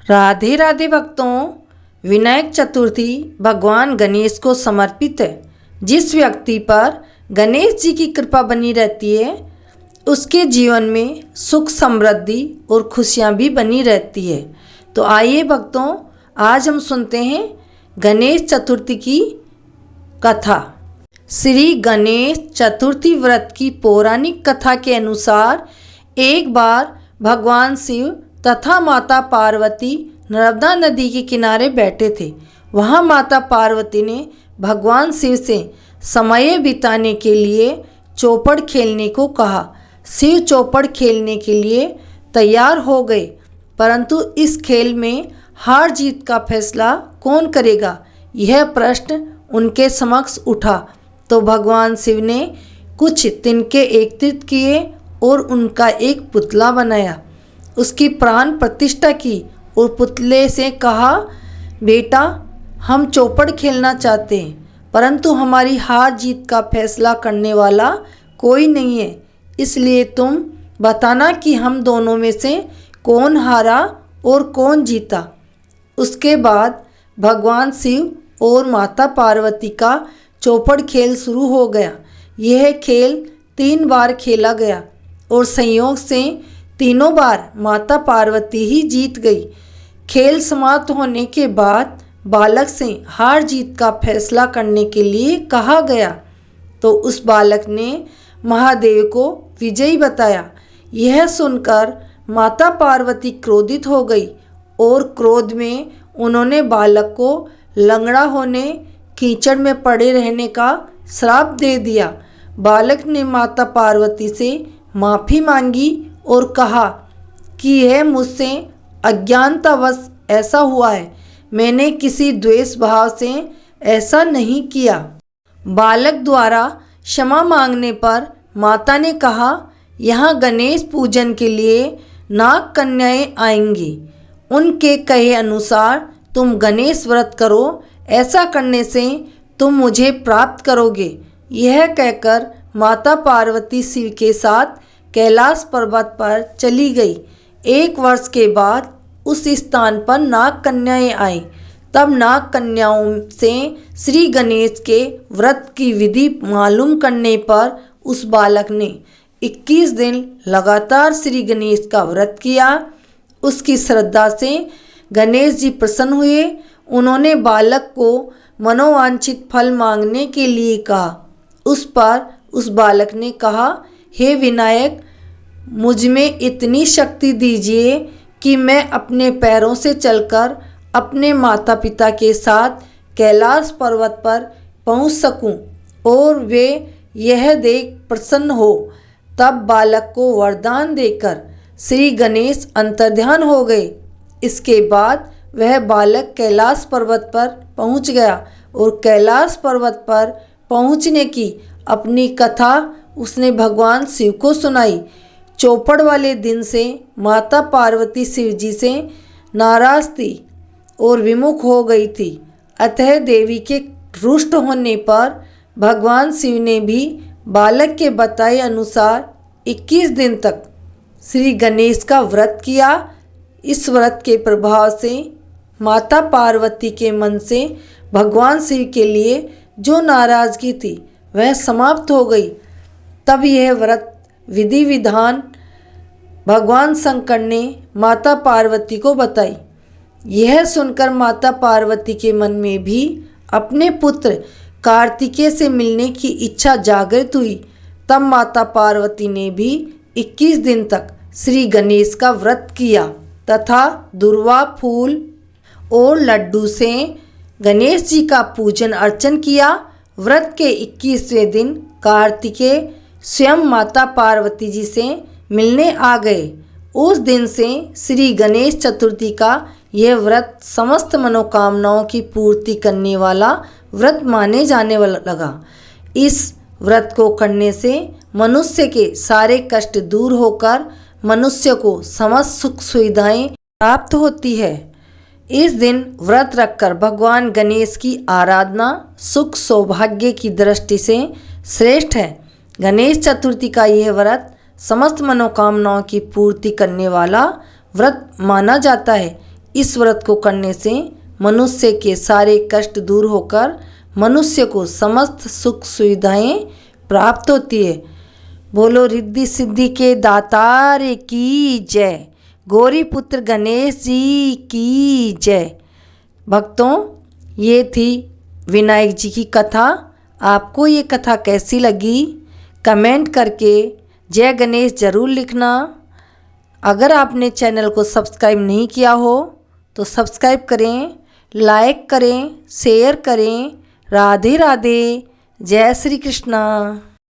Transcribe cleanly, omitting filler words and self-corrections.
राधे राधे भक्तों, विनायक चतुर्थी भगवान गणेश को समर्पित है। जिस व्यक्ति पर गणेश जी की कृपा बनी रहती है उसके जीवन में सुख समृद्धि और खुशियां भी बनी रहती है। तो आइए भक्तों, आज हम सुनते हैं गणेश चतुर्थी की कथा। श्री गणेश चतुर्थी व्रत की पौराणिक कथा के अनुसार एक बार भगवान शिव तथा माता पार्वती नर्मदा नदी के किनारे बैठे थे। वहाँ माता पार्वती ने भगवान शिव से समय बिताने के लिए चौपड़ खेलने को कहा। शिव चौपड़ खेलने के लिए तैयार हो गए, परंतु इस खेल में हार जीत का फैसला कौन करेगा, यह प्रश्न उनके समक्ष उठा। तो भगवान शिव ने कुछ तिनके एकत्रित किए और उनका एक पुतला बनाया, उसकी प्राण प्रतिष्ठा की और पुतले से कहा, बेटा हम चौपड़ खेलना चाहते हैं, परंतु हमारी हार जीत का फैसला करने वाला कोई नहीं है, इसलिए तुम बताना कि हम दोनों में से कौन हारा और कौन जीता। उसके बाद भगवान शिव और माता पार्वती का चौपड़ खेल शुरू हो गया। यह खेल 3 बार खेला गया और संयोग से तीनों बार माता पार्वती ही जीत गई। खेल समाप्त होने के बाद बालक से हार जीत का फैसला करने के लिए कहा गया, तो उस बालक ने महादेव को विजयी बताया। यह सुनकर माता पार्वती क्रोधित हो गई और क्रोध में उन्होंने बालक को लंगड़ा होने, कीचड़ में पड़े रहने का श्राप दे दिया। बालक ने माता पार्वती से माफ़ी मांगी और कहा कि यह मुझसे अज्ञानतावश ऐसा हुआ है, मैंने किसी द्वेष भाव से ऐसा नहीं किया। बालक द्वारा क्षमा मांगने पर माता ने कहा, यहाँ गणेश पूजन के लिए नाग कन्याएं आएंगी, उनके कहे अनुसार तुम गणेश व्रत करो, ऐसा करने से तुम मुझे प्राप्त करोगे। यह कहकर माता पार्वती शिव के साथ कैलाश पर्वत पर चली गई। 1 वर्ष के बाद उस स्थान पर नाग कन्याएं आई। तब नाग कन्याओं से श्री गणेश के व्रत की विधि मालूम करने पर उस बालक ने 21 दिन लगातार श्री गणेश का व्रत किया। उसकी श्रद्धा से गणेश जी प्रसन्न हुए। उन्होंने बालक को मनोवांछित फल मांगने के लिए कहा। उस पर उस बालक ने कहा, हे विनायक, मुझ में इतनी शक्ति दीजिए कि मैं अपने पैरों से चलकर अपने माता पिता के साथ कैलाश पर्वत पर पहुंच सकूं और वे यह देख प्रसन्न हो। तब बालक को वरदान देकर श्री गणेश अंतर्ध्यान हो गए। इसके बाद वह बालक कैलाश पर्वत पर पहुंच गया और कैलाश पर्वत पर पहुंचने की अपनी कथा उसने भगवान शिव को सुनाई। चौपड़ वाले दिन से माता पार्वती शिव जी से नाराज थी और विमुख हो गई थी। अतः देवी के रुष्ट होने पर भगवान शिव ने भी बालक के बताए अनुसार 21 दिन तक श्री गणेश का व्रत किया। इस व्रत के प्रभाव से माता पार्वती के मन से भगवान शिव के लिए जो नाराजगी थी वह समाप्त हो गई। तब यह व्रत विधि विधान भगवान शंकर ने माता पार्वती को बताई। यह सुनकर माता पार्वती के मन में भी अपने पुत्र कार्तिकेय से मिलने की इच्छा जागृत हुई। तब माता पार्वती ने भी 21 दिन तक श्री गणेश का व्रत किया तथा दुर्वा फूल और लड्डू से गणेश जी का पूजन अर्चन किया। व्रत के 21वें दिन कार्तिकेय स्वयं माता पार्वती जी से मिलने आ गए। उस दिन से श्री गणेश चतुर्थी का यह व्रत समस्त मनोकामनाओं की पूर्ति करने वाला व्रत माने जाने लगा। इस व्रत को करने से मनुष्य के सारे कष्ट दूर होकर मनुष्य को समस्त सुख सुविधाएं प्राप्त होती है। इस दिन व्रत रखकर भगवान गणेश की आराधना सुख सौभाग्य की दृष्टि से श्रेष्ठ है। गणेश चतुर्थी का यह व्रत समस्त मनोकामनाओं की पूर्ति करने वाला व्रत माना जाता है। इस व्रत को करने से मनुष्य के सारे कष्ट दूर होकर मनुष्य को समस्त सुख सुविधाएं प्राप्त होती है। बोलो रिद्धि सिद्धि के दातार की जय, गौरी पुत्र गणेश जी की जय। भक्तों, ये थी विनायक जी की कथा। आपको ये कथा कैसी लगी कमेंट करके जय गणेश ज़रूर लिखना। अगर आपने चैनल को सब्सक्राइब नहीं किया हो तो सब्सक्राइब करें, लाइक करें, शेयर करें। राधे राधे, जय श्री कृष्णा।